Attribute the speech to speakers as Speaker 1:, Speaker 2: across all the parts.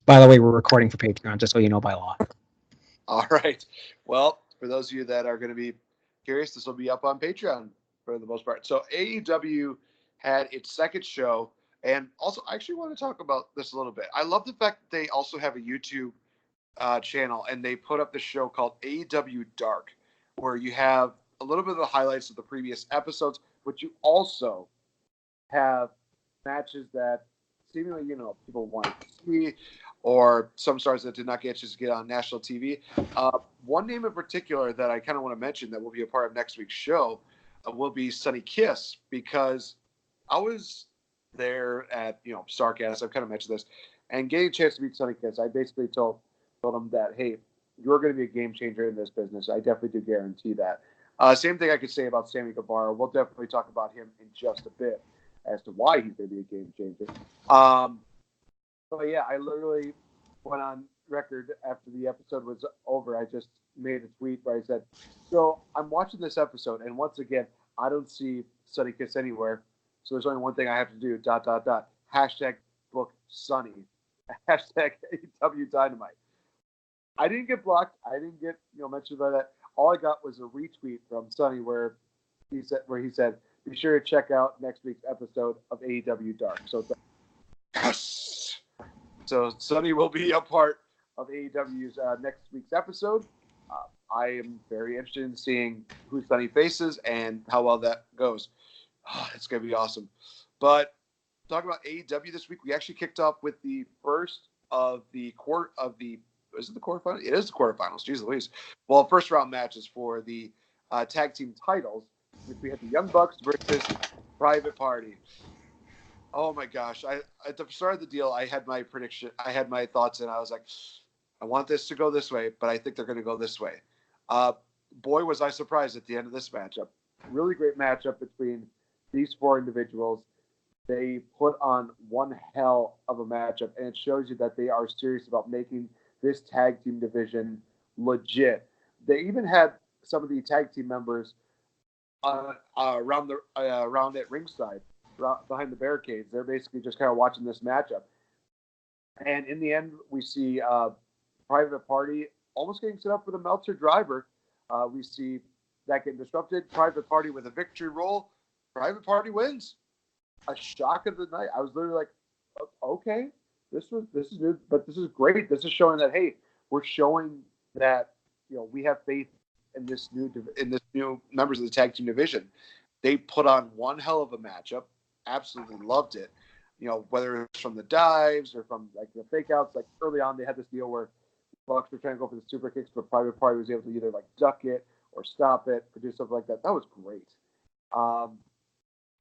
Speaker 1: By the way, we're recording for Patreon, just so you know by law.
Speaker 2: All right. Well, for those of you that are going to be curious, this will be up on Patreon for the most part. So AEW had its second show, and also I actually want to talk about this a little bit. I love the fact that they also have a YouTube channel, and they put up this show called AEW Dark, where you have a little bit of the highlights of the previous episodes, but you also have matches that seemingly, people want to see, or some stars that did not get to get on national TV. One name in particular that I kind of want to mention that will be a part of next week's show will be Sonny Kiss, because I was there at, Starcast. I've kind of mentioned this, and getting a chance to meet Sonny Kiss, I basically told him that, hey, you're going to be a game changer in this business. I definitely do guarantee that. Same thing I could say about Sammy Guevara. We'll definitely talk about him in just a bit as to why he's going to be a game changer. But yeah, I literally went on record after the episode was over. I just made a tweet where I said, so I'm watching this episode, and once again, I don't see Sonny Kiss anywhere. So there's only one thing I have to do, ... Hashtag book Sonny. Hashtag AW Dynamite. I didn't get blocked. I didn't get mentioned by that. All I got was a retweet from Sonny where he said, be sure to check out next week's episode of AEW Dark. So yes. So Sonny will be a part of AEW's next week's episode. I am very interested in seeing who Sonny faces and how well that goes. It's going to be awesome. But talking about AEW this week, we actually kicked off with the first of the is it the quarterfinals? It is the quarterfinals. Jeez Louise. Well, first round matches for the tag team titles, which we had the Young Bucks versus Private Party. Oh my gosh! At the start of the deal, I had my prediction. I had my thoughts, and I was like, I want this to go this way, but I think they're going to go this way. Boy, was I surprised at the end of this matchup. Really great matchup between these four individuals. They put on one hell of a matchup, and it shows you that they are serious about making this tag team division legit. They even had some of the tag team members around at ringside, behind the barricades. They're basically just kind of watching this matchup. And in the end, we see Private Party almost getting set up for the Meltzer driver. We see that getting disrupted. Private Party with a victory roll. Private Party wins. A shock of the night. I was literally like, okay, this is good, but this is great. This is showing that, hey, we're showing that we have faith in this new members of the tag team division. They put on one hell of a matchup. Absolutely loved it. Whether it's from the dives or from like the fake outs. Like early on, they had this deal where Bucks were trying to go for the super kicks, but Private Party was able to either like duck it or stop it or do something like that. That was great.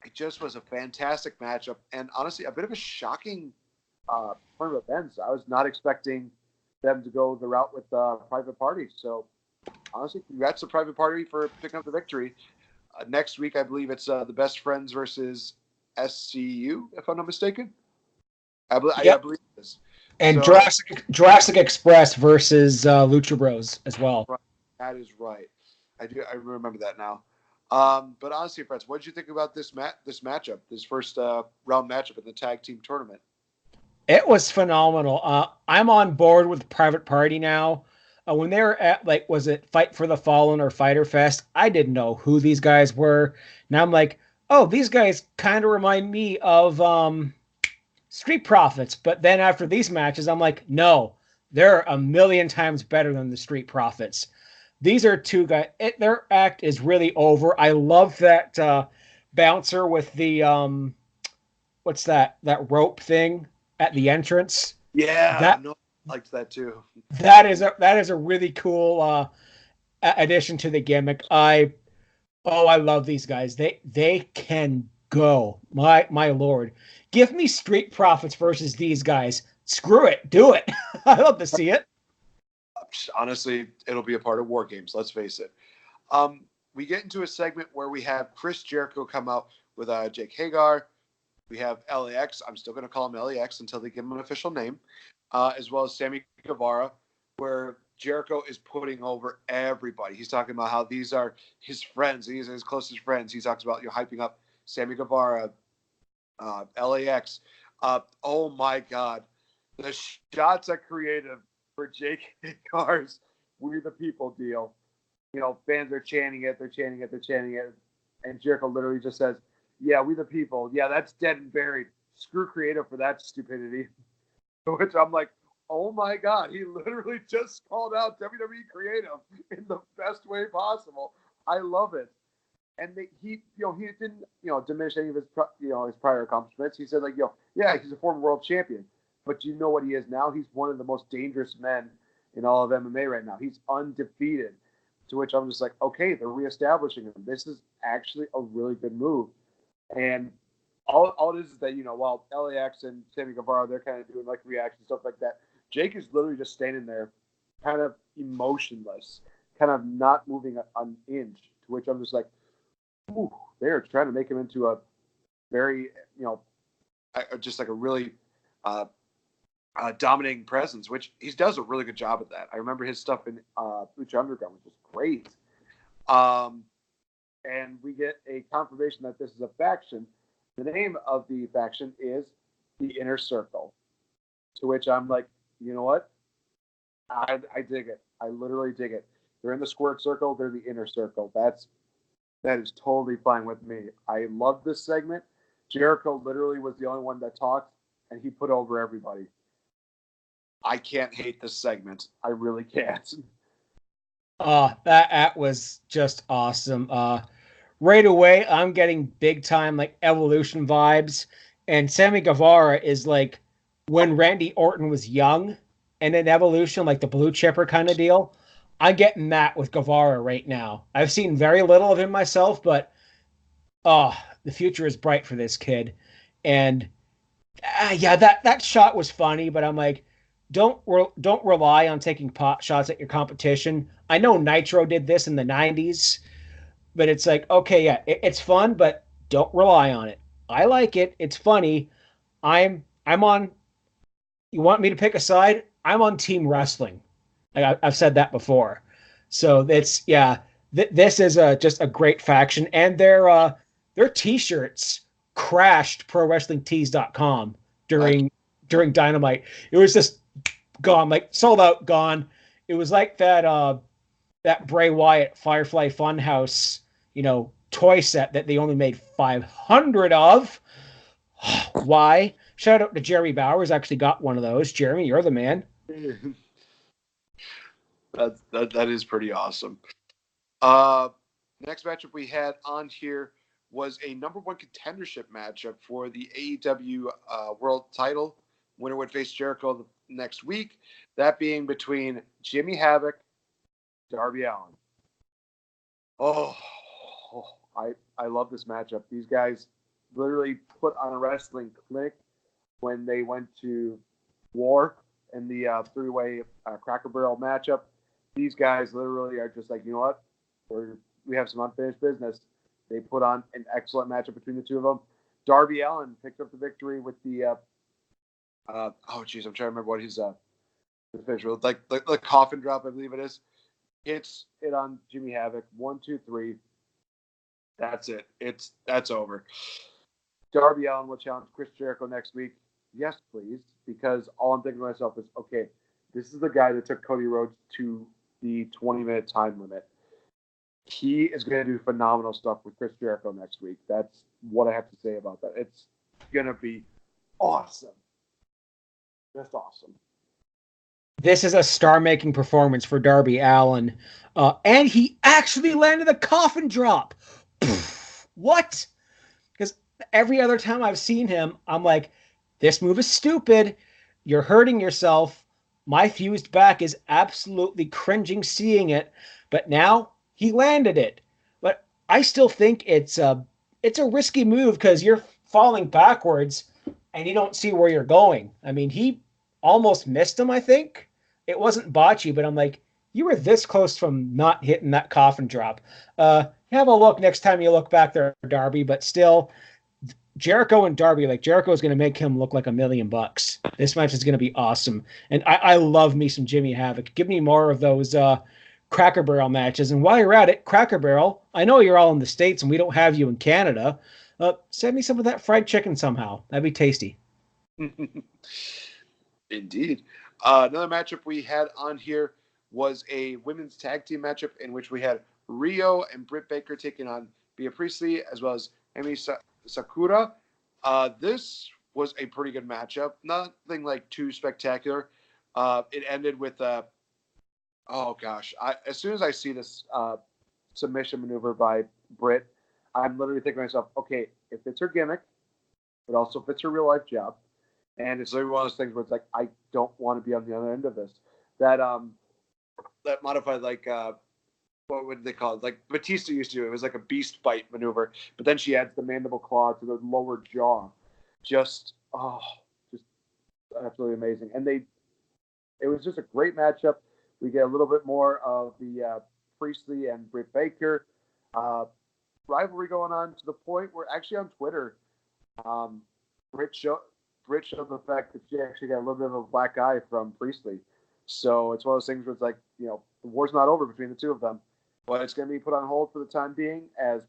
Speaker 2: It just was a fantastic matchup, and honestly, a bit of a shocking turn of events. I was not expecting them to go the route with Private Party. So, honestly, congrats to Private Party for picking up the victory. Next week, I believe it's the Best Friends versus SCU, if I'm not mistaken. I believe it is.
Speaker 1: And so, Jurassic Express versus Lucha Bros as well.
Speaker 2: Right. That is right. I remember that now. But honestly, Fretz, what did you think about this matchup, this first round matchup in the tag team tournament?
Speaker 1: It was phenomenal. I'm on board with Private Party now. When they were at, like, was it Fight for the Fallen or Fighter Fest? I didn't know who these guys were. Now I'm like, oh, these guys kind of remind me of Street Profits. But then after these matches, I'm like, no, they're a million times better than the Street Profits. These are two guys. Their act is really over. I love that bouncer with the what's that rope thing at the entrance.
Speaker 2: Yeah, I liked that too.
Speaker 1: That is a really cool addition to the gimmick. I love these guys. They can go. My lord, give me Street Profits versus these guys. Screw it, do it. I love to see it.
Speaker 2: Honestly, it'll be a part of War Games. Let's face it. We get into a segment where we have Chris Jericho come out with Jake Hagar. We have LAX. I'm still going to call him LAX until they give him an official name, as well as Sammy Guevara, where Jericho is putting over everybody. He's talking about how these are his friends. These are his closest friends. He talks about hyping up Sammy Guevara, LAX. Oh my God. the shots at creative for Jake Hagar's "We the People" deal. Fans are chanting it, they're chanting it, they're chanting it, and Jericho literally just says, "Yeah, we the people. Yeah, that's dead and buried. Screw creative for that stupidity." Which I'm like, oh my god, he literally just called out WWE creative in the best way possible. I love it. And he didn't, diminish any of his, his prior accomplishments. He said, like, yeah, he's a former world champion, but you know what he is now? He's one of the most dangerous men in all of MMA right now. He's undefeated. To which I'm just like, okay, they're reestablishing him. This is actually a really good move. And all it is that, while LAX and Sammy Guevara, they're kind of doing like reaction stuff like that, Jake is literally just standing there kind of emotionless, kind of not moving an inch, to which I'm just like, ooh, they're trying to make him into a very, just like a really dominating presence, which he does a really good job at that. I remember his stuff in Lucha Underground, which is great. And we get a confirmation that this is a faction. The name of the faction is the Inner Circle. To which I'm like, you know what? I dig it. I literally dig it. They're in the squared circle. They're the Inner Circle. That is totally fine with me. I love this segment. Jericho literally was the only one that talked, and he put over everybody. I can't hate this segment. I really can't.
Speaker 1: That was just awesome. Right away, I'm getting big time like Evolution vibes, and Sammy Guevara is like when Randy Orton was young, and in Evolution, like the blue chipper kind of deal. I'm getting that with Guevara right now. I've seen very little of him myself, but the future is bright for this kid. And yeah, that shot was funny, but I'm like, don't rely on taking pot shots at your competition. I know Nitro did this in the '90s, but it's like, okay, yeah, it's fun, but don't rely on it. I like it. It's funny. I'm on. You want me to pick a side? I'm on Team Wrestling. I've said that before. So it's yeah. This is just a great faction, and their T-shirts crashed ProWrestlingTees.com during Dynamite. It was just gone, like sold out, gone. It was like that Bray Wyatt Firefly Funhouse, toy set that they only made 500 of. Why? Shout out to Jeremy Bowers. Actually got one of those. Jeremy, you're the man.
Speaker 2: That is pretty awesome. Next matchup we had on here was a number one contendership matchup for the AEW World Title. Winner would face Jericho next week. That being between Jimmy Havoc, Darby Allin. Oh, I love this matchup. These guys literally put on a wrestling clinic when they went to war in the three-way Cracker Barrel matchup. These guys literally are just like, you know what? We have some unfinished business. They put on an excellent matchup between the two of them. Darby Allin picked up the victory with the I'm trying to remember what his finish was. Like the coffin drop, I believe it is. Hits it on Jimmy Havoc. 1, 2, 3. That's it. That's over. Darby Allin will challenge Chris Jericho next week. Yes, please. Because all I'm thinking to myself is, okay, this is the guy that took Cody Rhodes to the 20-minute time limit. He is going to do phenomenal stuff with Chris Jericho next week. That's what I have to say about that. It's going to be awesome. Just awesome.
Speaker 1: This is a star-making performance for Darby Allin. And he actually landed a coffin drop. What? Because every other time I've seen him, I'm like, this move is stupid. You're hurting yourself. My fused back is absolutely cringing seeing it. But now he landed it. But I still think it's a risky move because you're falling backwards and you don't see where you're going. I mean, he almost missed him, I think. It wasn't botchy, but I'm like, you were this close from not hitting that coffin drop. Have a look next time you look back there, Darby, but still, Jericho and Darby, like Jericho is going to make him look like $1 million. This match is going to be awesome. And I love me some Jimmy Havoc. Give me more of those Cracker Barrel matches. And while you're at it, Cracker Barrel, I know you're all in the States and we don't have you in Canada. Send me some of that fried chicken somehow. That'd be tasty.
Speaker 2: Indeed. Another matchup we had on here was a women's tag team matchup in which we had Rio and Britt Baker taking on Bea Priestley as well as Emi Sakura. This was a pretty good matchup. Nothing like too spectacular. It ended with oh gosh! As soon as I see this submission maneuver by Britt, I'm literally thinking to myself, okay, if it's her gimmick, it also fits her real life job. And it's literally one of those things where it's like, I don't want to be on the other end of this. That modified, like, what would they call it? Like Batista used to do. It was like a beast bite maneuver. But then she adds the mandible claw to the lower jaw. Just absolutely amazing. And it was just a great matchup. We get a little bit more of the Priestley and Britt Baker rivalry going on to the point where actually on Twitter, Britt showed the fact that she actually got a little bit of a black eye from Priestley. So it's one of those things where it's like, the war's not over between the two of them, but it's going to be put on hold for the time being as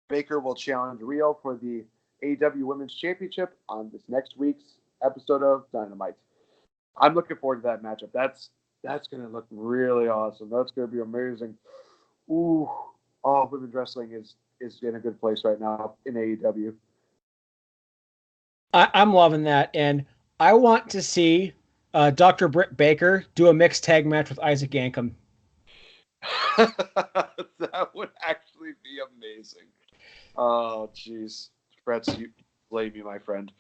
Speaker 2: Baker will challenge Rio for the AEW Women's Championship on this next week's episode of Dynamite. I'm looking forward to that matchup. That's going to look really awesome. That's going to be amazing. Ooh, women's wrestling is in a good place right now in AEW.
Speaker 1: I'm loving that, and I want to see Dr. Britt Baker do a mixed tag match with Isaac Yankem.
Speaker 2: That would actually be amazing. Oh, jeez. Fretz, you blame me, my friend.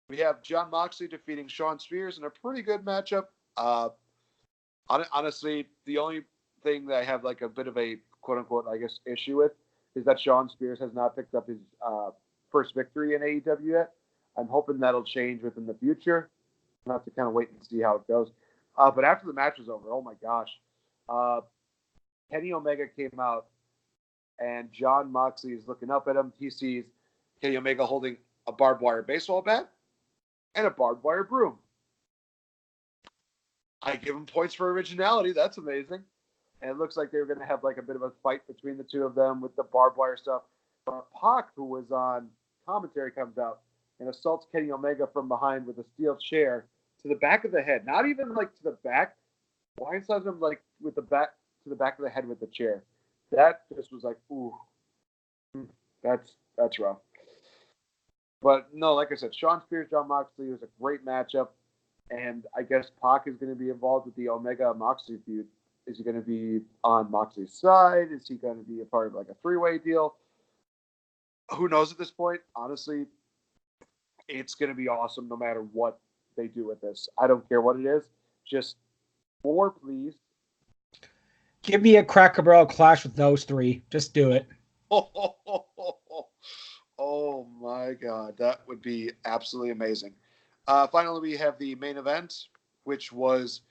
Speaker 2: We have Jon Moxley defeating Shawn Spears in a pretty good matchup. Honestly, the only thing that I have like a bit of a quote-unquote, I guess, issue with is that Shawn Spears has not picked up his first victory in AEW yet. I'm hoping that'll change within the future. I'll have to kind of wait and see how it goes. But after the match was over, oh my gosh. Kenny Omega came out, and Jon Moxley is looking up at him. He sees Kenny Omega holding a barbed wire baseball bat and a barbed wire broom. I give him points for originality. That's amazing. And it looks like they were going to have like a bit of a fight between the two of them with the barbed wire stuff. But Pac, who was on commentary, comes out and assaults Kenny Omega from behind with a steel chair to the back of the head. Not even like to the back. Blindsides him like with the back to the back of the head with the chair. That just was like, ooh, that's rough. But no, like I said, Shawn Spears, Jon Moxley was a great matchup. And I guess Pac is going to be involved with the Omega Moxley feud. Is he going to be on Moxley's side? Is he going to be a part of like a three-way deal? Who knows at this point? Honestly, it's going to be awesome no matter what they do with this. I don't care what it is. Just more, please.
Speaker 1: Give me a Cracker Barrel clash with those three. Just do it.
Speaker 2: Oh my God. That would be absolutely amazing. Finally, we have the main event, which was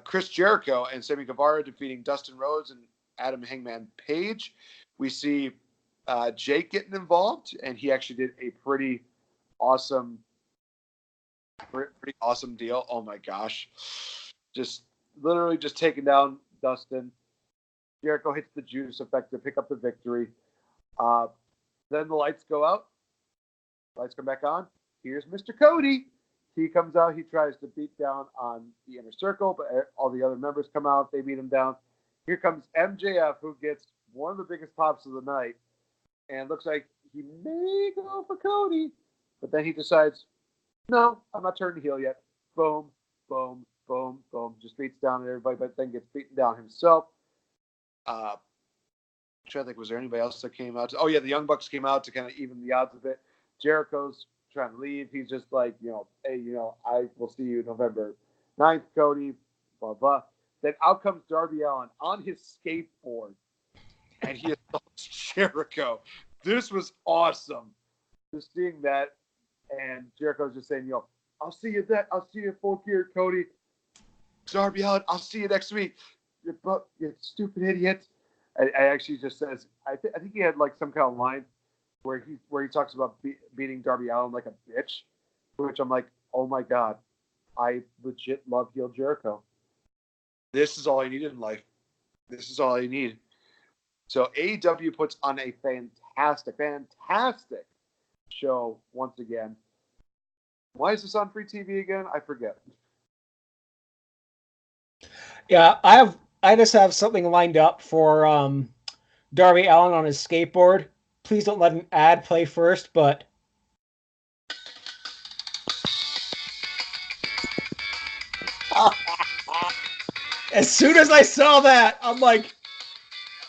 Speaker 2: Chris Jericho and Sammy Guevara defeating Dustin Rhodes and Adam Hangman Page. We see Jake getting involved, and he actually did a pretty awesome deal. Oh my gosh. Just literally just taking down Dustin. Jericho hits the Judas effect to pick up the victory. Then the lights go out. Lights come back on. Here's Mr. Cody. He comes out. He tries to beat down on the Inner Circle, but all the other members come out. They beat him down. Here comes MJF, who gets one of the biggest pops of the night. And it looks like he may go for Cody. But then he decides, no, I'm not turning heel yet. Boom, boom, boom, boom. Just beats down everybody, but then gets beaten down himself. I'm trying to think, was there anybody else that came out? Oh, yeah, the Young Bucks came out to kind of even the odds a bit. Jericho's trying to leave. He's just like, hey, I will see you November 9th, Cody, blah, blah. Then out comes Darby Allin on his skateboard, and he assaults Jericho. This was awesome. Just seeing that, and Jericho's just saying, I'll see you full gear, Cody. Darby Allin, I'll see you next week. You stupid idiot. I actually just says, I think he had like some kind of line where he talks about beating Darby Allin like a bitch, which I'm like, oh my God, I legit love heel Jericho. This is all I needed in life. This is all I need. So AEW puts on a fantastic show once again. Why is this on free TV again? I forget.
Speaker 1: Yeah, I just have something lined up for Darby Allin on his skateboard. Please don't let an ad play first, but as soon as I saw that, I'm like,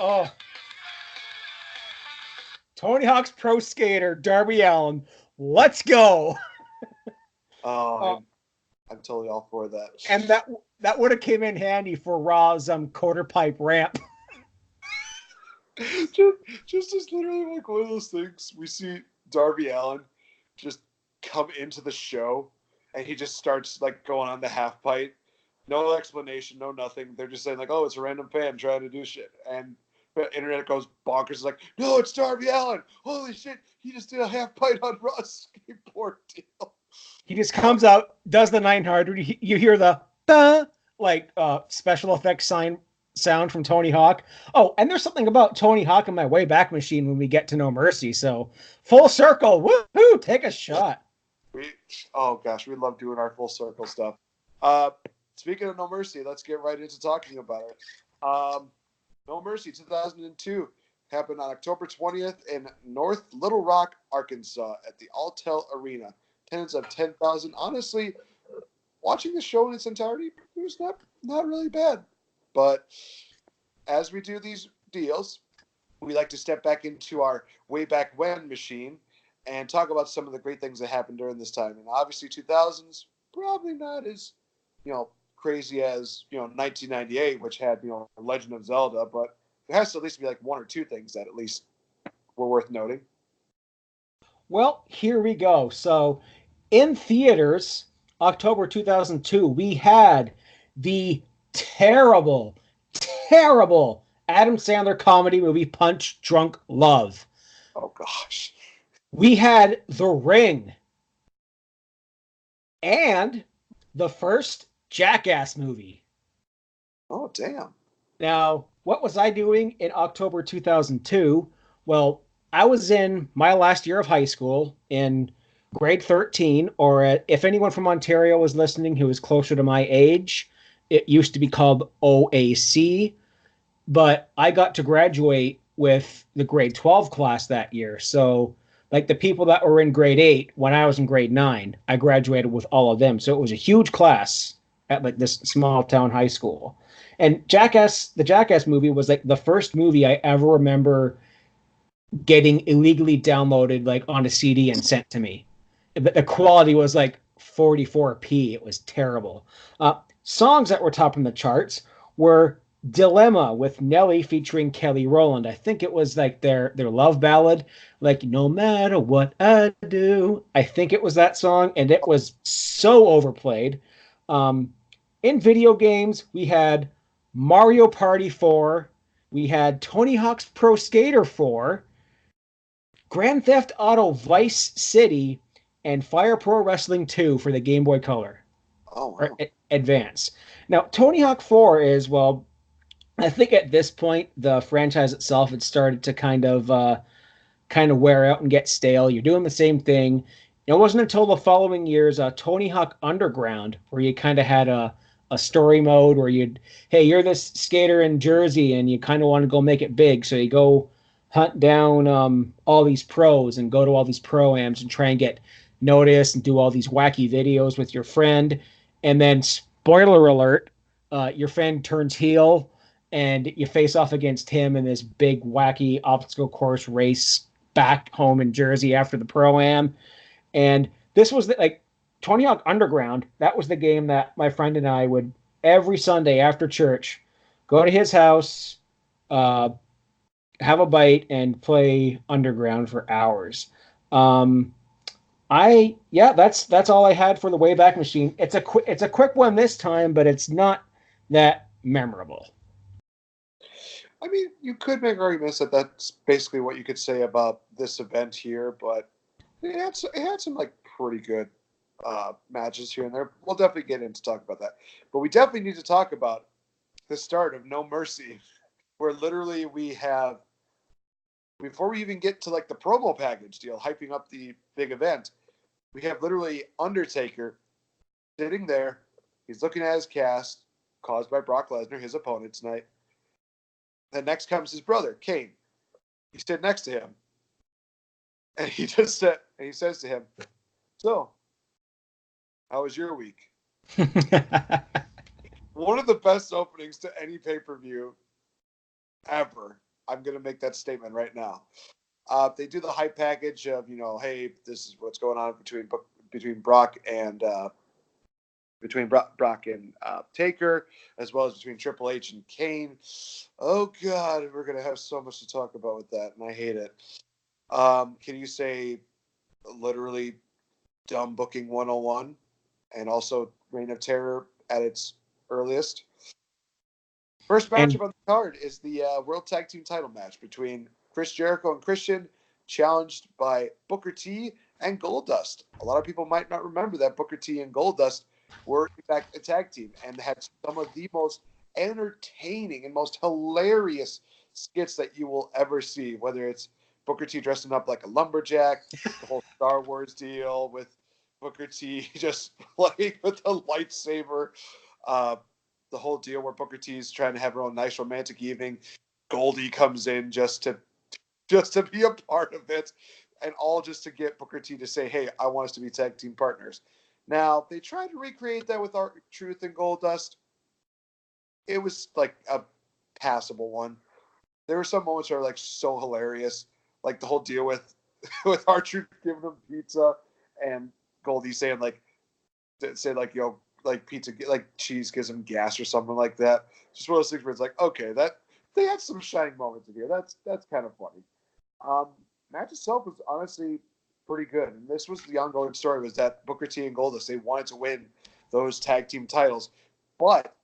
Speaker 1: oh, Tony Hawk's Pro Skater, Darby Allin, let's go.
Speaker 2: Oh,
Speaker 1: Uh,
Speaker 2: I'm totally all for that.
Speaker 1: and that would have came in handy for Raw's quarter pipe ramp.
Speaker 2: just as literally like one of those things we see Darby Allin just come into the show and he just starts like going on the half pipe. No explanation, no nothing. They're just saying like, "Oh, it's a random fan trying to do shit," and the internet goes bonkers. It's like, "No, it's Darby Allin! Holy shit, he just did a half pipe on Raw's skateboard deal."
Speaker 1: He just comes out, does the 900. You hear the special effects sound from Tony Hawk. Oh, and there's something about Tony Hawk in my Wayback Machine when we get to No Mercy. So full circle, woohoo! Take a shot.
Speaker 2: Oh gosh, we love doing our full circle stuff. Speaking of No Mercy, let's get right into talking about it. No Mercy 2002 happened on October 20th in North Little Rock, Arkansas at the Alltel Arena. Attendance of 10,000. Honestly, watching the show in its entirety, it was not really bad. But as we do these deals, we like to step back into our way back when machine and talk about some of the great things that happened during this time. And obviously 2000s, probably not as, crazy as, 1998, which had, Legend of Zelda, but there has to at least be like one or two things that at least were worth noting.
Speaker 1: Well, here we go. So in theaters, October 2002, we had the terrible, terrible Adam Sandler comedy movie Punch Drunk Love.
Speaker 2: Oh, gosh.
Speaker 1: We had The Ring and the first Jackass movie.
Speaker 2: Oh, damn.
Speaker 1: Now, what was I doing in October 2002? Well, I was in my last year of high school in grade 13, or if anyone from Ontario was listening who was closer to my age, it used to be called OAC, but I got to graduate with the grade 12 class that year. So, like the people that were in grade 8 when I was in grade 9, I graduated with all of them. So it was a huge class at like this small town high school. And the Jackass movie was like the first movie I ever remember getting illegally downloaded like on a CD and sent to me. The quality was like 44p. It was terrible. Songs that were topping the charts were Dilemma with Nelly featuring Kelly Rowland. I think it was like their love ballad, like No Matter What I Do. I think it was that song, and it was so overplayed. In video games, we had Mario Party 4, we had Tony Hawk's Pro Skater 4, Grand Theft Auto Vice City, and Fire Pro Wrestling 2 for the Game Boy Color.
Speaker 2: Oh, wow.
Speaker 1: Or Advance. Now, Tony Hawk 4 is, well, I think at this point the franchise itself had started to kind of wear out and get stale. You're doing the same thing. It wasn't until the following years, Tony Hawk Underground, where you kind of had a story mode where hey, you're this skater in Jersey and you kind of want to go make it big. So you go hunt down all these pros and go to all these pro-ams and try and get noticed and do all these wacky videos with your friend. And then, spoiler alert, your friend turns heel and you face off against him in this big wacky obstacle course race back home in Jersey after the pro-am. And this was like Tony Hawk Underground. That was the game that my friend and I would every Sunday after church go to his house, have a bite, and play Underground for hours. That's all I had for the Wayback Machine. It's a quick one this time, but it's not that memorable.
Speaker 2: I mean, you could make arguments that that's basically what you could say about this event here, but it had some like pretty good matches here and there. We'll definitely get into talk about that, but we definitely need to talk about the start of No Mercy, where literally we have before we even get to like the promo package deal, hyping up the big event, we have literally Undertaker sitting there. He's looking at his cast caused by Brock Lesnar, his opponent tonight. Then next comes his brother, Kane. He's sitting next to him. And he says to him, "So, how was your week?" One of the best openings to any pay-per-view ever. I'm going to make that statement right now. They do the hype package of, hey, this is what's going on between Brock and Taker, as well as between Triple H and Kane. Oh God, we're going to have so much to talk about with that, and I hate it. Can you say literally dumb booking 101 and also Reign of Terror at its earliest? First matchup on the card is the World Tag Team title match between Chris Jericho and Christian, challenged by Booker T and Goldust. A lot of people might not remember that Booker T and Goldust were in fact a tag team and had some of the most entertaining and most hilarious skits that you will ever see, whether it's Booker T dressing up like a lumberjack, the whole Star Wars deal with Booker T just playing with a lightsaber, the whole deal where Booker T is trying to have her own nice romantic evening. Goldie comes in just to be a part of it, and all just to get Booker T to say, "Hey, I want us to be tag team partners." Now, they tried to recreate that with R-Truth and Goldust. It was like a passable one. There were some moments that are like so hilarious, like the whole deal with R-Truth giving him pizza and Goldie saying like pizza, like cheese gives him gas or something like that. Just one of those things where it's like, okay, that they had some shining moments in here. That's kind of funny. Match itself was honestly pretty good, and this was the ongoing story: was that Booker T and Goldust, they wanted to win those tag team titles, but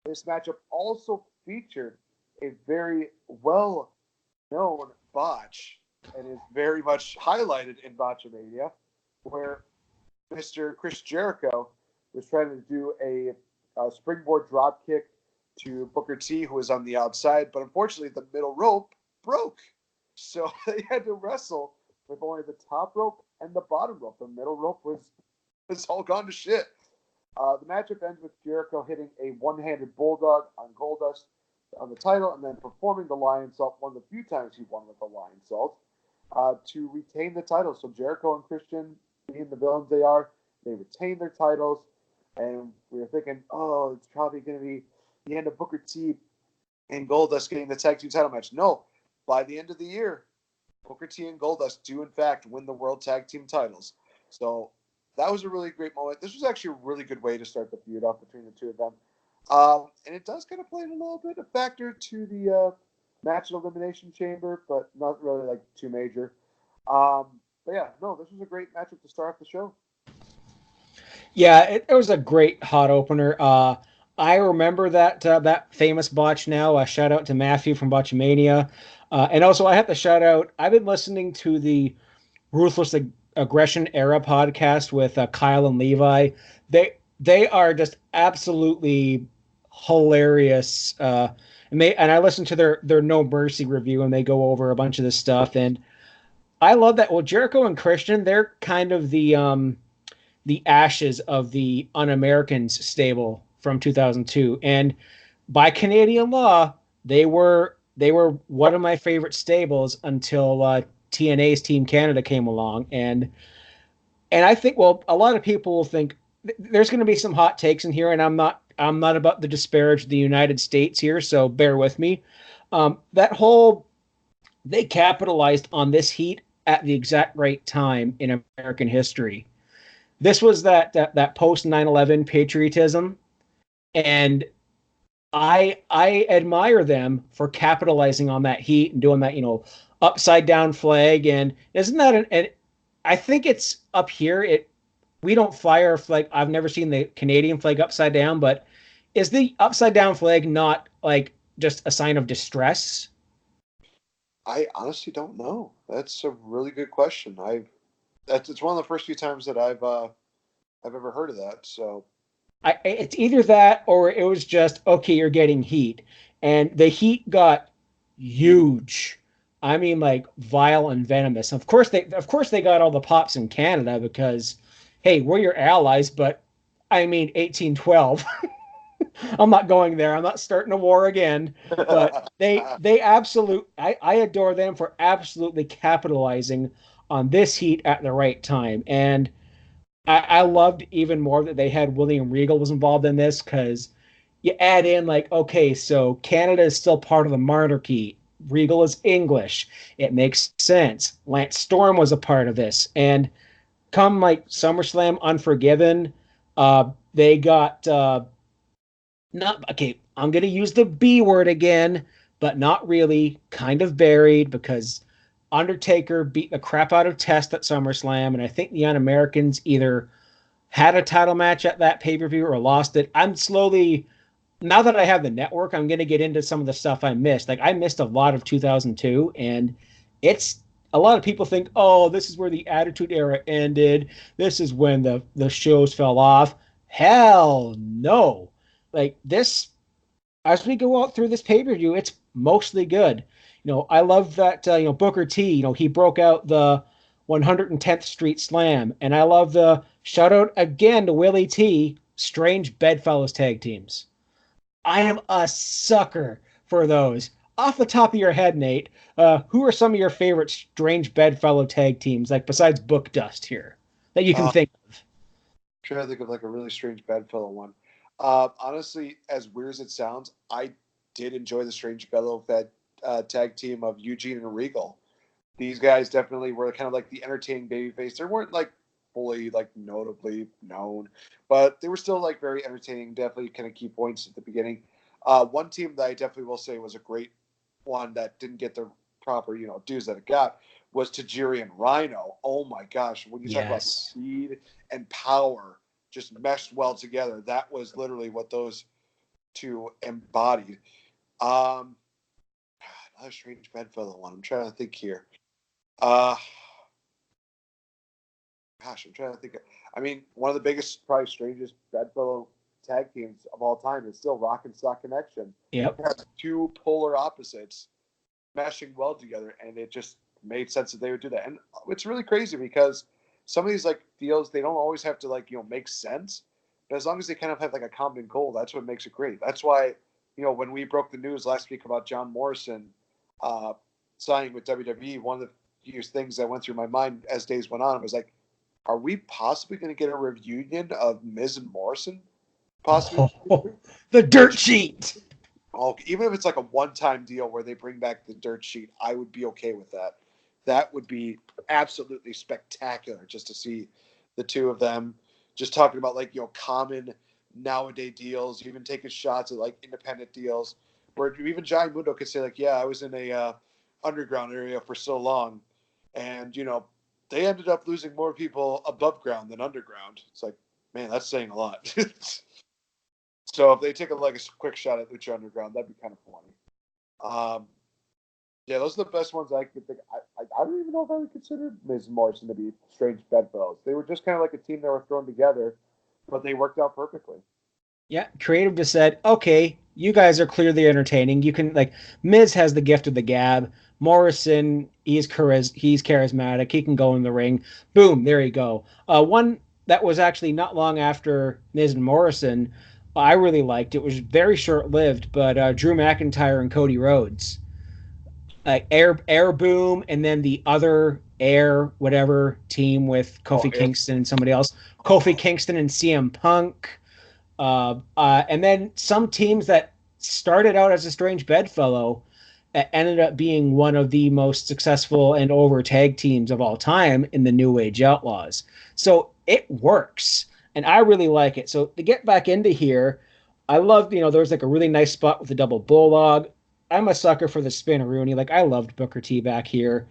Speaker 2: this matchup also featured a very well-known botch, and is very much highlighted in Botchamania, where Mr. Chris Jericho was trying to do a springboard drop kick to Booker T, who was on the outside, but unfortunately the middle rope broke. So they had to wrestle with only the top rope and the bottom rope. The middle rope was all gone to shit. The matchup ends with Jericho hitting a one-handed bulldog on Goldust on the title, and then performing the Lion Salt, one of the few times he won with the Lion Salt, to retain the title. So Jericho and Christian, being the villains they are, they retain their titles, and we were thinking, oh, it's probably going to be the end of Booker T and Goldust getting the tag team title match. No, by the end of the year, Booker T and Goldust do in fact win the World Tag Team titles. So that was a really great moment. This was actually a really good way to start the feud off between the two of them. And it does kind of play a little bit of factor to the match at Elimination Chamber, but not really like too major. But yeah, no, this was a great matchup to start off the show.
Speaker 1: Yeah, it was a great hot opener. I remember that famous botch now. Shout out to Matthew from Botchamania. And also, I have to shout out, I've been listening to the Ruthless Aggression Era podcast with Kyle and Levi. They are just absolutely hilarious. And I listened to their No Mercy review, and they go over a bunch of this stuff. And I love that. Well, Jericho and Christian, they're kind of the ashes of the Un-Americans stable from 2002, and by Canadian law, they were one of my favorite stables until TNA's Team Canada came along, and I think, well, a lot of people will think there's going to be some hot takes in here, and I'm not about to disparage the United States here, so bear with me. That whole They capitalized on this heat at the exact right time in American history. This was that post 9/11 patriotism, and I admire them for capitalizing on that heat and doing that, upside down flag. And isn't that I think it's up here. We don't fly our flag. I've never seen the Canadian flag upside down, but is the upside down flag not like just a sign of distress?
Speaker 2: I honestly don't know. That's a really good question. It's one of the first few times that I've ever heard of that. So
Speaker 1: It's either that or it was just, okay, you're getting heat, and the heat got huge I mean, like vile and venomous. Of course they got all the pops in Canada because, hey, we're your allies. But I mean, 1812. I'm not going there. I'm not starting a war again. But I adore them for absolutely capitalizing on this heat at the right time. And I loved even more that they had William Regal was involved in this because you add in like, okay, so Canada is still part of the monarchy. Regal is English. It makes sense. Lance Storm was a part of this. And come like SummerSlam Unforgiven, they got not okay. I'm gonna use the B word again, but not really. Kind of buried because Undertaker beat the crap out of Test at SummerSlam, and I think the Un-Americans either had a title match at that pay per view or lost it. I'm slowly now that I have the network, I'm gonna get into some of the stuff I missed. Like I missed a lot of 2002, and it's a lot of people think, oh, this is where the Attitude Era ended. This is when the shows fell off. Hell no. Like this, as we go out through this pay per view, it's mostly good. I love that. Booker T. He broke out the 110th Street Slam, and I love the shout out again to Willie T. Strange Bedfellows tag teams. I am a sucker for those. Off the top of your head, Nate, who are some of your favorite Strange Bedfellow tag teams, like besides Book Dust here, that you can think of?
Speaker 2: Trying to think of like a really strange bedfellow one. Honestly, as weird as it sounds, I did enjoy the strange bedfellow tag team of Eugene and Regal. These guys definitely were kind of like the entertaining babyface. They weren't like fully like notably known, but they were still like very entertaining. Definitely kind of key points at the beginning. One team that I definitely will say was a great one that didn't get the proper dues that it got was Tajiri and Rhino. Oh my gosh, when you talk about
Speaker 1: Yes.
Speaker 2: speed and power just meshed well together, that was literally what those two embodied. Um, Another strange bedfellow one. I'm trying to think here. Uh, Gosh, I'm trying to think. I mean, one of the biggest, probably strangest bedfellow tag teams of all time is still Rock and Sock Connection.
Speaker 1: Yep.
Speaker 2: It has two polar opposites meshing well together, and it just made sense that they would do that. And it's really crazy because some of these like deals, they don't always have to like make sense, but as long as they kind of have like a common goal, that's what makes it great. That's why when we broke the news last week about John Morrison uh, signing with WWE, one of the few things that went through my mind as days went on was like, are we possibly going to get a reunion of Miz and Morrison? Possibly.
Speaker 1: Oh, the dirt sheet.
Speaker 2: Oh, even if it's like a one-time deal where they bring back the dirt sheet, I would be okay with that. That would be absolutely spectacular just to see the two of them just talking about like common nowadays deals, even taking shots at like independent deals, where even Johnny Mundo could say like, yeah, I was in a underground area for so long, and they ended up losing more people above ground than underground. It's like, man, that's saying a lot. So if they take a quick shot at Lucha Underground, that'd be kind of funny. Yeah, those are the best ones I could think. I don't even know if I would consider Miz and Morrison to be strange bedfellows. They were just kind of like a team that were thrown together, but they worked out perfectly.
Speaker 1: Yeah, creative just said, okay, you guys are clearly entertaining. You can like Miz has the gift of the gab. Morrison, he's charismatic. He can go in the ring. Boom, there you go. One that was actually not long after Miz and Morrison, I really liked. It was very short lived, but Drew McIntyre and Cody Rhodes, Air Boom, and then the other Air whatever team with Kofi Kingston and somebody else, Kofi Kingston and CM Punk. And then some teams that started out as a strange bedfellow ended up being one of the most successful and over tag teams of all time in the New Age Outlaws. So it works, and I really like it. So to get back into here, I loved, there was like a really nice spot with the double bulldog. I'm a sucker for the spin-a-rooney. Like I loved Booker T back here.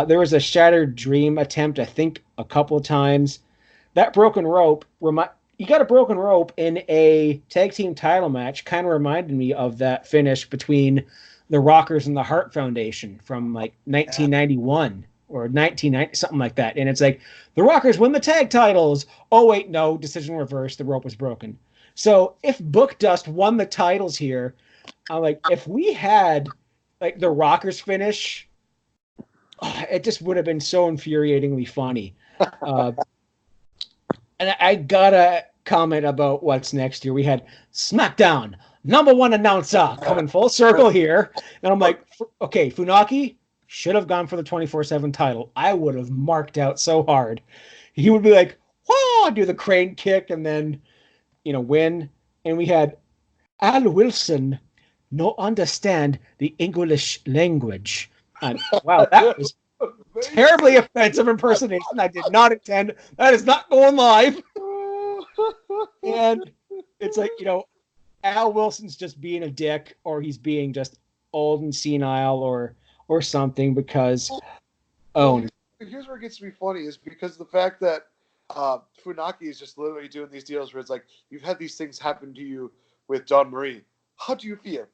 Speaker 1: There was a shattered dream attempt, I think, a couple of times. That broken rope you got a broken rope in a tag team title match kind of reminded me of that finish between the Rockers and the Hart Foundation from like 1991 or 1990, something like that. And it's like the Rockers win the tag titles. Oh, wait, no, decision reversed. The rope was broken. So if Book Dust won the titles here, I'm like, if we had like the Rockers finish it just would have been so infuriatingly funny. Uh, and I gotta comment about what's next year. We had SmackDown, #1 announcer coming full circle here. And I'm like, okay, Funaki should have gone for the 24/7 title. I would have marked out so hard. He would be like, whoa, do the crane kick and then, win. And we had Al Wilson no understand the English language. And wow, that was terribly offensive impersonation. I did not intend. That is not going live. And it's like, Al Wilson's just being a dick, or he's being just old and senile, or something. Because
Speaker 2: here's where it gets to be funny is because the fact that Funaki is just literally doing these deals where it's like, you've had these things happen to you with Don Marie. How do you feel?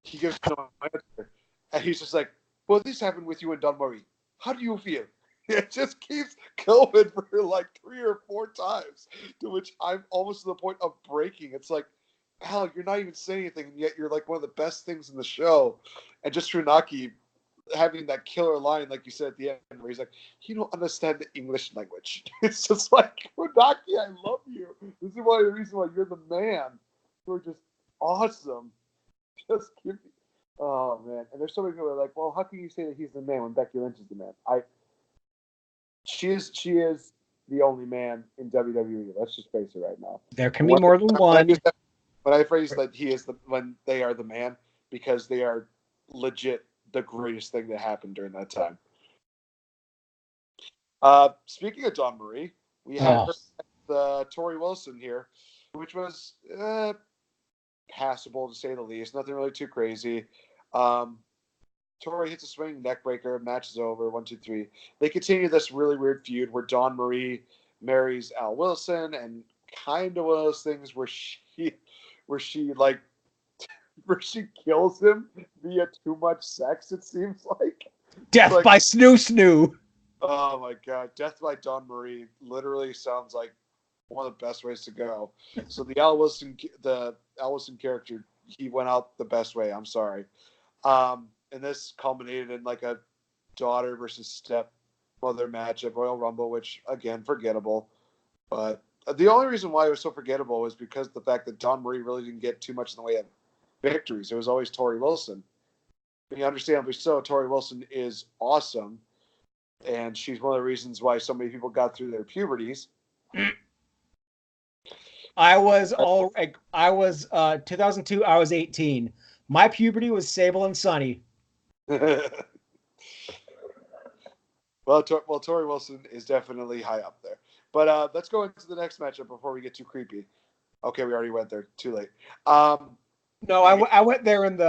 Speaker 2: He gives no answer, and he's just like, well, this happened with you and Don Marie. How do you feel? It just keeps going for like 3 or 4 times, to which I'm almost to the point of breaking. It's like, Al, you're not even saying anything, and yet you're like one of the best things in the show. And just Funaki having that killer line, like you said at the end, where he's like, you don't understand the English language. It's just like, Funaki, I love you. This is one of the reasons why you're the man. You're just awesome. Just give me. Oh, man. And there's so many people that are like, well, how can you say that he's the man when Becky Lynch is the man? She is the only man in WWE. Let's just face it right now.
Speaker 1: There can be more than one.
Speaker 2: When I phrase that when they are the man, because they are legit the greatest thing that happened during that time. Speaking of Dawn Marie, we had the Tori Wilson here, which was passable to say the least. Nothing really too crazy. Tori hits a swinging neck breaker. Match is over. 1, 2, 3. They continue this really weird feud where Dawn Marie marries Al Wilson, and kind of one of those things where she kills him via too much sex. It seems like
Speaker 1: death by snoo snoo.
Speaker 2: Oh my god, death by Dawn Marie literally sounds like one of the best ways to go. So the Al Wilson character, he went out the best way. I'm sorry. And this culminated in like a daughter versus stepmother match at Royal Rumble, which again, forgettable. But the only reason why it was so forgettable was because of the fact that Dawn Marie really didn't get too much in the way of victories. It was always Tori Wilson. I mean, understandably so, Tori Wilson is awesome. And she's one of the reasons why so many people got through their puberties.
Speaker 1: I was 2002. I was 18. My puberty was Sable and Sunny.
Speaker 2: Well, Tori Wilson is definitely high up there. But let's go into the next matchup before we get too creepy. Okay, we already went there. Too late.
Speaker 1: No, I went there in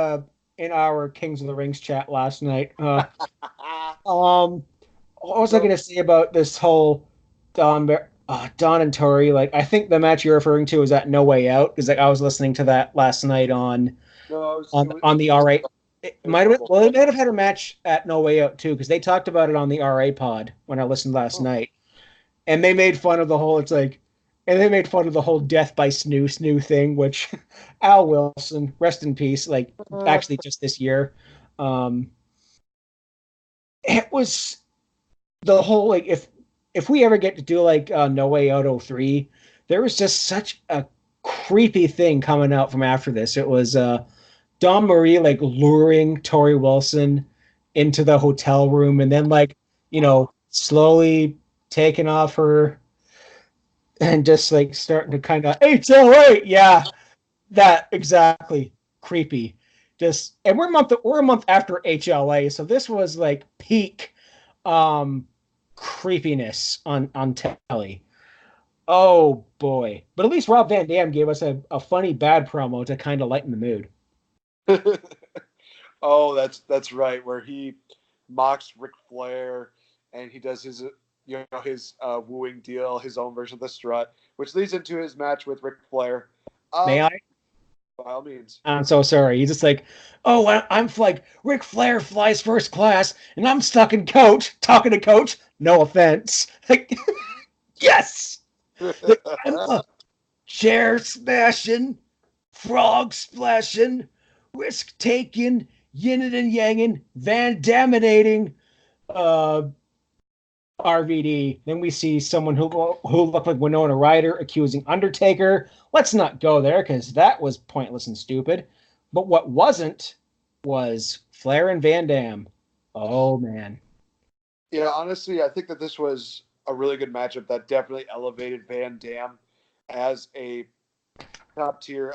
Speaker 1: our Kings of the Rings chat last night. What was I going to say about this whole Dawn and Tori? Like, I think the match you're referring to is at No Way Out, because like I was listening to that last night on the RA. It might have had a match at No Way Out too, because they talked about it on the RA pod when I listened last night, and they made fun of the whole. They made fun of the whole death by snoo thing, which Al Wilson, rest in peace. Like actually, just this year, it was the whole like if we ever get to do like No Way Out 03, there was just such a creepy thing coming out from after this. It was Dawn Marie like luring Tori Wilson into the hotel room, and then like slowly taking off her and just like starting to kind of HLA, yeah, that exactly creepy. And we're a month after HLA, so this was like peak creepiness on telly. Oh boy! But at least Rob Van Dam gave us a funny bad promo to kind of lighten the mood.
Speaker 2: Oh, that's right, where he mocks Ric Flair and he does his wooing deal, his own version of the strut, which leads into his match with Ric Flair.
Speaker 1: May I?
Speaker 2: By all means.
Speaker 1: I'm so sorry. He's just like, oh, I'm like Ric Flair flies first class, and I'm stuck in coach talking to coach. No offense. Like, yes. I'm a chair smashing, frog splashing, risk taking, yin and yanging, Van Daminating, uh, RVD. Then we see someone who looked like Winona Ryder accusing Undertaker. Let's not go there because that was pointless and stupid. But what wasn't was Flair and Van Dam. Oh man.
Speaker 2: Yeah, honestly, I think that this was a really good matchup that definitely elevated Van Dam as a top tier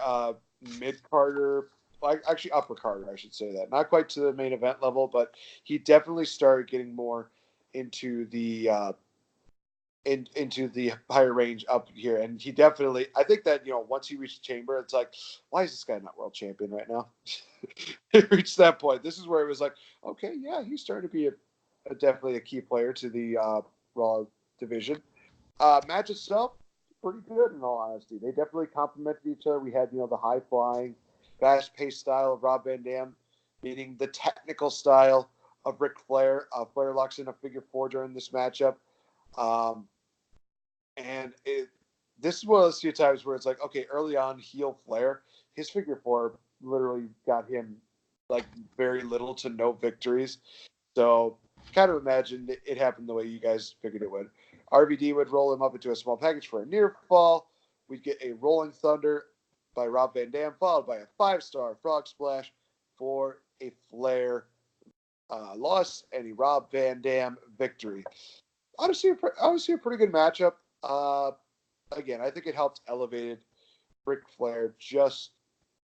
Speaker 2: mid Carter, like actually upper Carter, I should say that. Not quite to the main event level, but he definitely started getting more into the into the higher range up here, and he definitely. I think that once he reached Chamber, it's like, why is this guy not world champion right now? He reached that point. This is where it was like, okay, yeah, he's starting to be definitely a key player to the Raw division. Match itself, pretty good in all honesty. They definitely complemented each other. We had the high flying, fast paced style of Rob Van Dam, meeting the technical style of Ric Flair. Flair locks in a figure four during this matchup. Um, and this is one of those few times where it's like, okay, early on, heel Flair, his figure four literally got him like very little to no victories. So kind of imagine it happened the way you guys figured it would. RVD would roll him up into a small package for a near fall. We'd get a Rolling Thunder by Rob Van Dam, followed by a 5-star Frog Splash for a Flair loss and a Rob Van Dam victory. Honestly, a pretty good matchup. Again, I think it helped elevate Ric Flair just.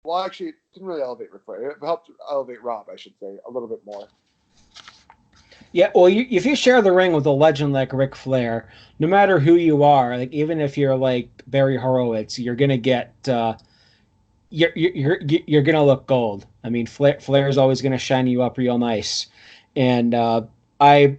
Speaker 2: Well, actually, it didn't really elevate Ric Flair. It helped elevate Rob, I should say, a little bit more.
Speaker 1: Yeah, well, if you share the ring with a legend like Ric Flair, no matter who you are, like even if you're like Barry Horowitz, you're gonna get you're gonna look gold. I mean, Flair is always gonna shine you up real nice, and I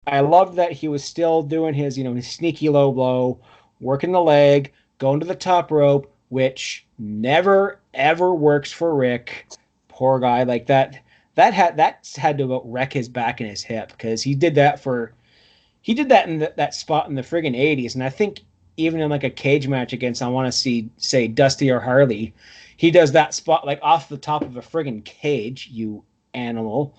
Speaker 1: I loved that he was still doing his his sneaky low blow, working the leg, going to the top rope, which never ever works for Rick. Poor guy, like that's had to about wreck his back and his hip because he did that in that spot in the friggin' 80s, and I think even in like a cage match against I want to see say Dusty or Harley, he does that spot like off the top of a friggin' cage, you animal.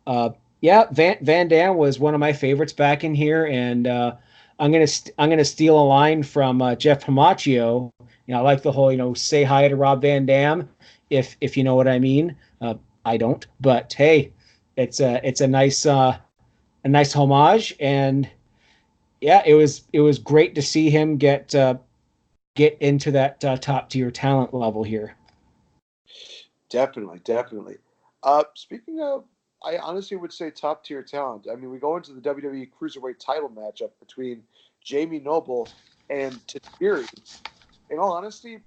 Speaker 1: Uh, yeah, Van Dam was one of my favorites back in here, and I'm gonna steal a line from Jeff Hamacchio. I like the whole say hi to Rob Van Dam, if you know what I mean. I don't, but hey, it's a nice homage, and yeah, it was great to see him get into that top tier talent level here.
Speaker 2: Definitely, definitely. Speaking of, I honestly would say top tier talent. I mean, we go into the WWE Cruiserweight title matchup between Jamie Noble and Tajiri. In all honesty,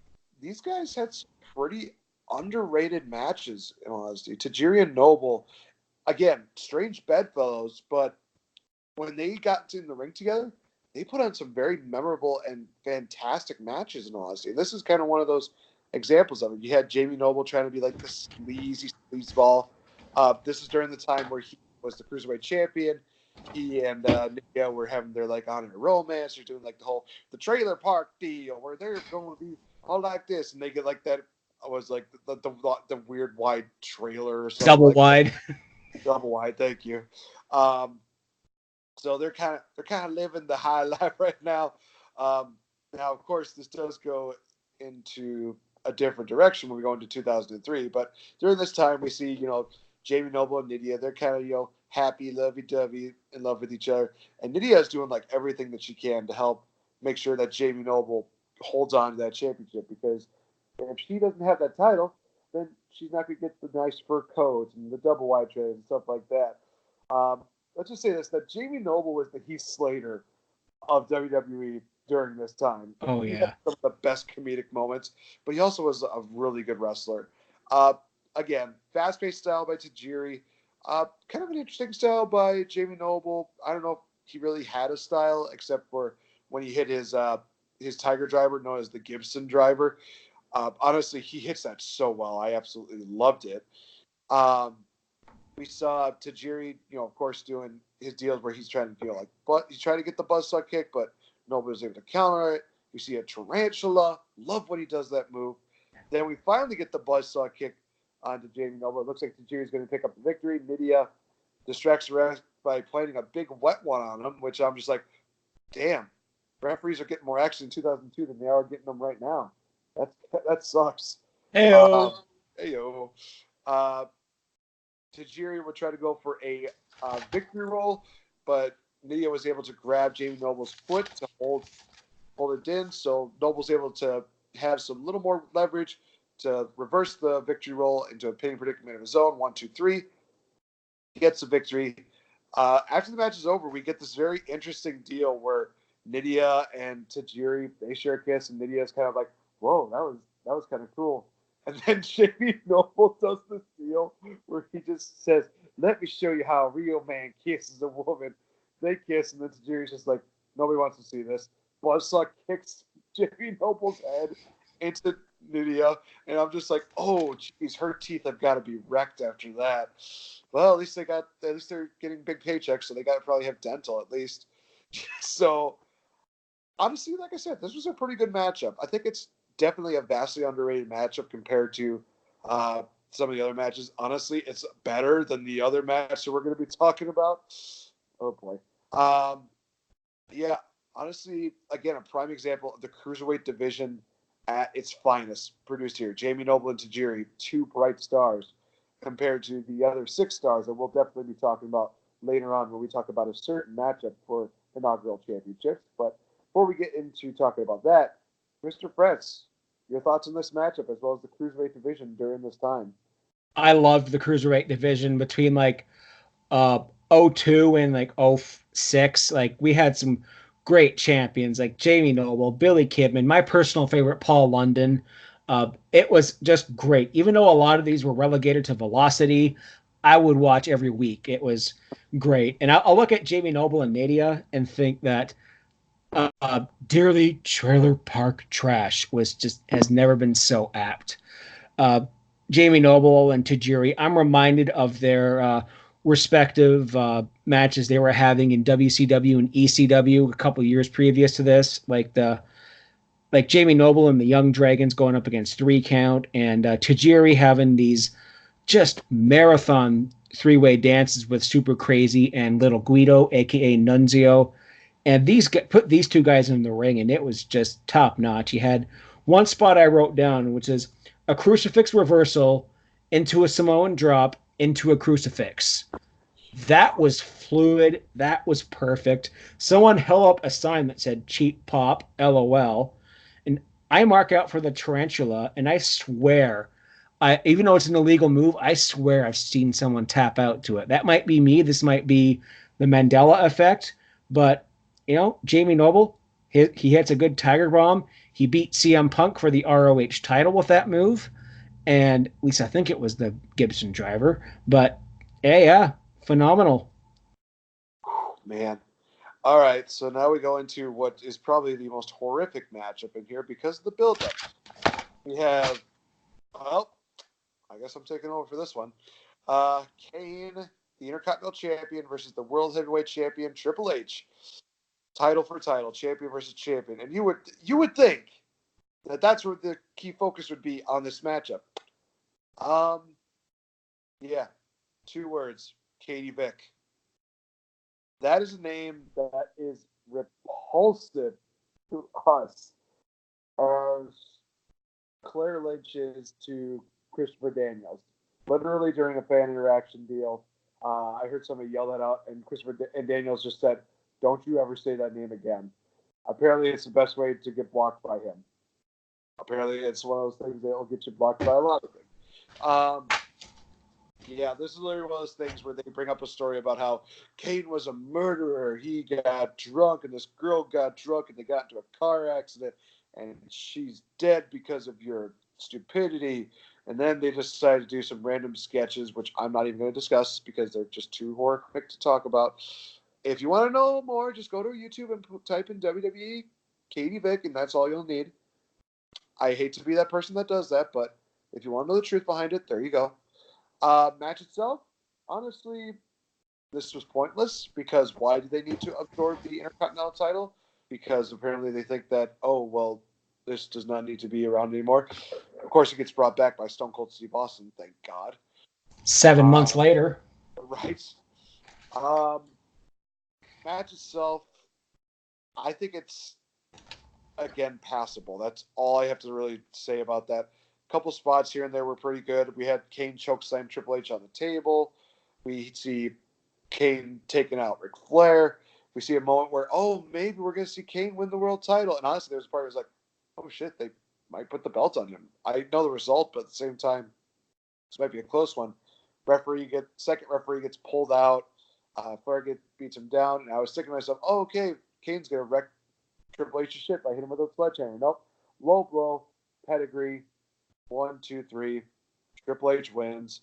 Speaker 2: these guys had some pretty underrated matches. In all honesty, Tajiri and Noble, again, strange bedfellows, but when they got in the ring together, they put on some very memorable and fantastic matches. In all honesty, this is kind of one of those examples of it. You had Jamie Noble trying to be like the sleazy sleazeball. This is during the time where he was the cruiserweight champion. He and Nikia were having their like on a romance. They're doing like the trailer park deal where they're going to be all like this, and they get like that. Was like the weird wide trailer or something
Speaker 1: Double
Speaker 2: like that.
Speaker 1: wide.
Speaker 2: Double wide, thank you. Um, so they're kind of living the high life right now. Um, Now, of course, this does go into a different direction when we go into 2003. But during this time, we see Jamie Noble and Nydia. They're kind of happy, lovey-dovey, in love with each other. And Nydia is doing like everything that she can to help make sure that Jamie Noble holds on to that championship, because if she doesn't have that title, then she's not going to get the nice fur coats and the double wide trade and stuff like that. Um, let's just say this: that Jamie Noble was the Heath Slater of WWE during this time.
Speaker 1: Oh
Speaker 2: He had
Speaker 1: yeah.
Speaker 2: some of the best comedic moments, but he also was a really good wrestler. Uh, Again, fast-paced style by Tajiri. Kind of an interesting style by Jamie Noble. I don't know if he really had a style except for when he hit his Tiger Driver, known as the Gibson Driver. Honestly, he hits that so well. I absolutely loved it. Um, we saw Tajiri, of course, doing his deals where he's trying to but he's trying to get the buzzsaw kick, but nobody was able to counter it. We see a tarantula. Love when he does that move. Then we finally get the buzzsaw kick onto Jamie Noble. It looks like Tajiri's going to pick up the victory. Nydia distracts the ref by planting a big wet one on him, which I'm just like, damn, referees are getting more action in 2002 than they are getting them right now. That sucks.
Speaker 1: Heyo.
Speaker 2: Heyo. Tajiri would try to go for a victory roll, but Nydia was able to grab Jamie Noble's foot to hold it in. So Noble's able to have some little more leverage to reverse the victory roll into a pinning predicament of his own. 1, 2, 3. He gets the victory. After the match is over, we get this very interesting deal where Nydia and Tajiri, they share a kiss, and Nydia is kind of like, whoa, that was kind of cool. And then Jamie Noble does this deal where he just says, let me show you how a real man kisses a woman. They kiss, and then Tajiri's just like, nobody wants to see this. Buzzsaw kicks Jamie Noble's head into Nydia, and I'm just like, oh, geez, her teeth have got to be wrecked after that. Well, at least they're getting big paychecks, so they got to probably have dental at least. So, honestly, like I said, this was a pretty good matchup. I think it's definitely a vastly underrated matchup compared to some of the other matches. Honestly, it's better than the other match that we're going to be talking about. Oh boy. Yeah, honestly, again, a prime example of the cruiserweight division at its finest produced here. Jamie Noble and Tajiri, 2 bright stars compared to the other 6 stars that we'll definitely be talking about later on when we talk about a certain matchup for inaugural championships. But before we get into talking about that, Mr. Fretz, your thoughts on this matchup as well as the cruiserweight division during this time?
Speaker 1: I loved the cruiserweight division between like 02 and like 06. Like we had some great champions like Jamie Noble, Billy Kidman, my personal favorite, Paul London. It was just great. Even though a lot of these were relegated to Velocity, I would watch every week. It was great. And I'll look at Jamie Noble and Nadia and think that Dearly Trailer Park Trash has never been so apt. Uh, Jamie Noble and Tajiri, I'm reminded of their respective matches they were having in WCW and ECW a couple years previous to this, like Jamie Noble and the Young Dragons going up against 3 Count, and Tajiri having these just marathon 3-way dances with Super Crazy and Little Guido, aka Nunzio. And put these 2 guys in the ring, and it was just top notch. You had one spot I wrote down, which is a crucifix reversal into a Samoan drop into a crucifix. That was fluid. That was perfect. Someone held up a sign that said cheap pop, LOL. And I mark out for the tarantula, and I swear, even though it's an illegal move, I swear I've seen someone tap out to it. That might be me. This might be the Mandela effect. But, Jamie Noble, he hits a good Tiger Bomb. He beat CM Punk for the ROH title with that move. And at least I think it was the Gibson driver. But, yeah, phenomenal.
Speaker 2: Man. All right, so now we go into what is probably the most horrific matchup in here because of the build-up. We have, well, I guess I'm taking over for this one. Kane, the Intercontinental Champion, versus the World Heavyweight Champion, Triple H. Title for title, champion versus champion. And you would think that that's where the key focus would be on this matchup. Yeah, 2 words, Katie Vick. That is a name that is repulsive to us as Claire Lynch is to Christopher Daniels. Literally during a fan interaction deal, I heard somebody yell that out, and and Daniels just said, "Don't you ever say that name again." Apparently, it's the best way to get blocked by him. Apparently, it's one of those things that will get you blocked by a lot of things. Yeah, this is literally one of those things where they bring up a story about how Kane was a murderer. He got drunk, and this girl got drunk, and they got into a car accident, and she's dead because of your stupidity. And then they just decided to do some random sketches, which I'm not even going to discuss because they're just too horrific to talk about. If you want to know more, just go to YouTube and type in WWE Katie Vick, and that's all you'll need. I hate to be that person that does that, but if you want to know the truth behind it, there you go. Match itself, honestly, this was pointless because why do they need to absorb the Intercontinental title? Because apparently they think that, oh, well, this does not need to be around anymore. Of course, it gets brought back by Stone Cold Steve Austin, thank God.
Speaker 1: 7 months later.
Speaker 2: Right. match itself, I think it's again passable. That's all I have to really say about that. A couple spots here and there were pretty good. We had Kane chokeslam Triple H on the table. We see Kane taking out Ric Flair. We see a moment where, oh, maybe we're going to see Kane win the world title. And honestly, there's a part where it's like, oh shit, they might put the belt on him. I know the result, but at the same time, this might be a close one. Second referee gets pulled out. Flair beats him down, and I was thinking to myself, oh, okay, Kane's going to wreck Triple H's shit by hitting him with a sledgehammer. Nope. Low blow, pedigree, 1, 2, 3. Triple H wins.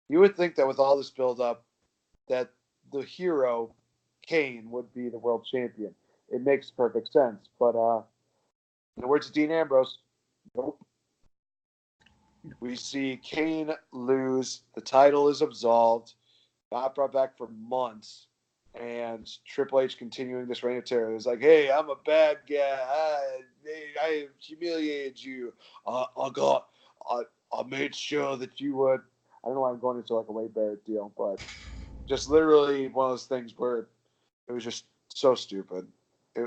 Speaker 2: You would think that with all this build up, that the hero, Kane, would be the world champion. It makes perfect sense. But in the words of Dean Ambrose, nope. We see Kane lose. The title is absolved. Not brought back for months. And Triple H continuing this reign of terror. It's like, hey, I'm a bad guy. I humiliated you. I made sure that you would. I don't know why I'm going into like a Wade Barrett deal, but just literally one of those things where it was just so stupid.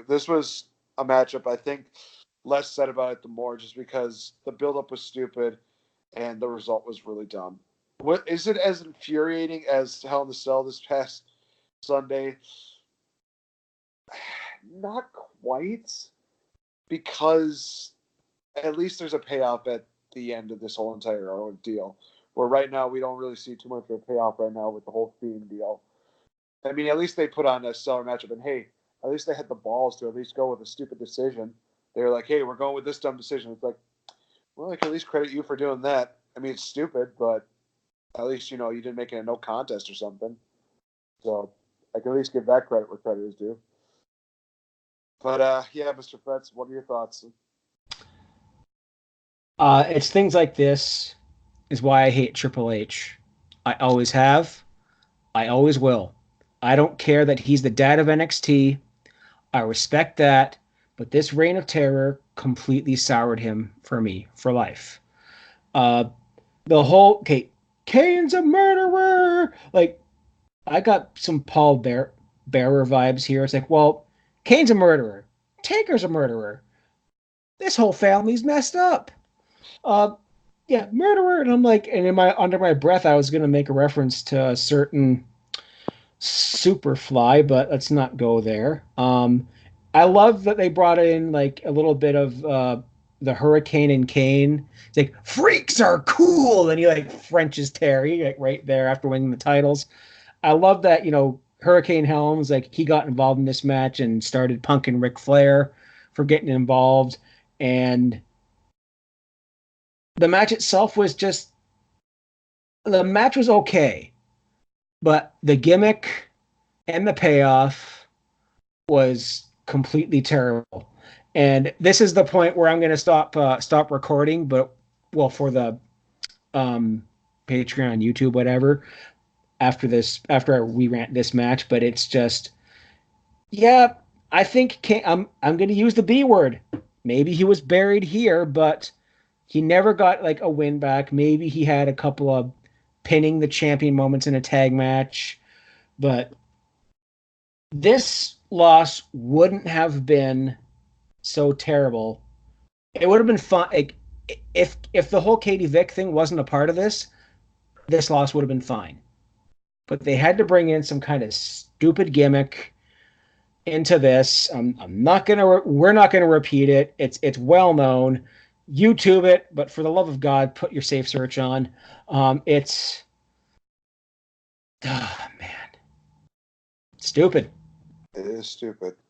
Speaker 2: This was a matchup, I think, less said about it the more, just because the build-up was stupid and the result was really dumb. What is it as infuriating as Hell in the Cell this past Sunday? Not quite, because at least there's a payoff at the end of this whole entire deal. Where right now we don't really see too much of a payoff right now with the whole theme deal. I mean, at least they put on a stellar matchup, and hey, at least they had the balls to at least go with a stupid decision. They were like, hey, we're going with this dumb decision. It's like, well, I can at least credit you for doing that. I mean, it's stupid, but at least, you didn't make it a no contest or something. So I can at least give that credit where credit is due. But, yeah, Mr. Fretz, what are your thoughts?
Speaker 1: It's things like this is why I hate Triple H. I always have. I always will. I don't care that he's the dad of NXT. I respect that, but this reign of terror completely soured him for me for life. Uh, the whole Kane's a murderer. Like I got some Bearer vibes here. It's like, well, Kane's a murderer. Taker's a murderer. This whole family's messed up. Uh, yeah, murderer. And I'm like, and in my under my breath, I was gonna make a reference to a certain Superfly, but let's not go there. I love that they brought in like a little bit of the Hurricane and Kane. It's like freaks are cool, and he like French's Terry like right there after winning the titles. I love that Hurricane Helms like he got involved in this match and started punking Ric Flair for getting involved, and the match itself was just the match was okay, but the gimmick and the payoff was completely terrible. And this is the point where I'm going to stop recording, but well, for the Patreon, YouTube, whatever. After we rant this match, but it's just, yeah, I think I'm going to use the B word. Maybe he was buried here, but he never got like a win back. Maybe he had a couple of pinning the champion moments in a tag match, but this loss wouldn't have been so terrible. It would have been fun. Like, if the whole Katie Vick thing wasn't a part of this loss would have been fine. But they had to bring in some kind of stupid gimmick into this. We're not gonna repeat it. It's well known. YouTube it, but for the love of God, put your safe search on. It's oh man, stupid.
Speaker 2: It is stupid.